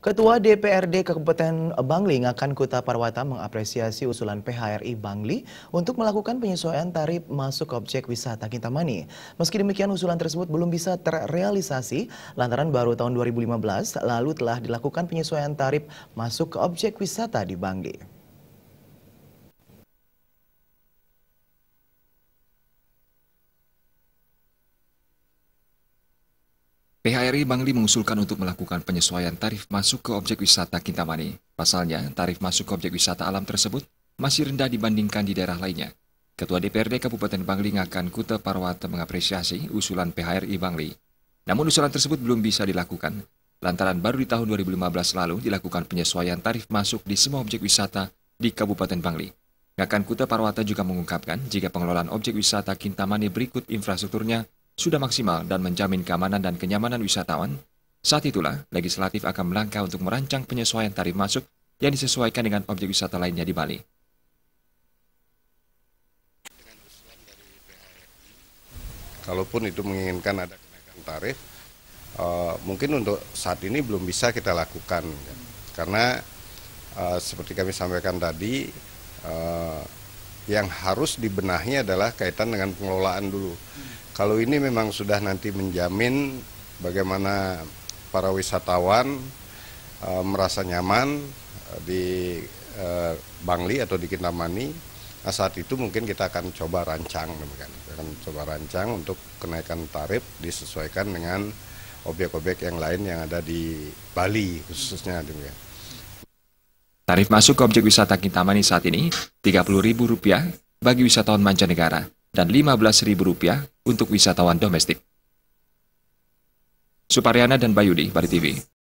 Ketua DPRD Kabupaten Bangli Ngakan Kuta Parwata mengapresiasi usulan PHRI Bangli untuk melakukan penyesuaian tarif masuk objek wisata Kintamani. Meski demikian, usulan tersebut belum bisa terrealisasi lantaran baru tahun 2015 lalu telah dilakukan penyesuaian tarif masuk ke objek wisata di Bangli. PHRI Bangli mengusulkan untuk melakukan penyesuaian tarif masuk ke objek wisata Kintamani. Pasalnya, tarif masuk ke objek wisata alam tersebut masih rendah dibandingkan di daerah lainnya. Ketua DPRD Kabupaten Bangli Ngakan Kuta Parwata mengapresiasi usulan PHRI Bangli. Namun usulan tersebut belum bisa dilakukan, lantaran baru di tahun 2015 lalu dilakukan penyesuaian tarif masuk di semua objek wisata di Kabupaten Bangli. Ngakan Kuta Parwata juga mengungkapkan jika pengelolaan objek wisata Kintamani berikut infrastrukturnya sudah maksimal dan menjamin keamanan dan kenyamanan wisatawan, saat itulah legislatif akan melangkah untuk merancang penyesuaian tarif masuk yang disesuaikan dengan objek wisata lainnya di Bali. Kalaupun itu menginginkan ada kenaikan tarif, mungkin untuk saat ini belum bisa kita lakukan. Karena seperti kami sampaikan tadi, yang harus dibenahi adalah kaitan dengan pengelolaan dulu. Kalau ini memang sudah nanti menjamin bagaimana para wisatawan merasa nyaman di Bangli atau di Kintamani, nah saat itu mungkin kita akan coba rancang, untuk kenaikan tarif disesuaikan dengan objek-objek yang lain yang ada di Bali khususnya. Tarif masuk ke objek wisata Kintamani saat ini Rp30.000 bagi wisatawan mancanegara dan Rp15.000 untuk wisatawan domestik. Suparyana dan Bayudi, Bali TV.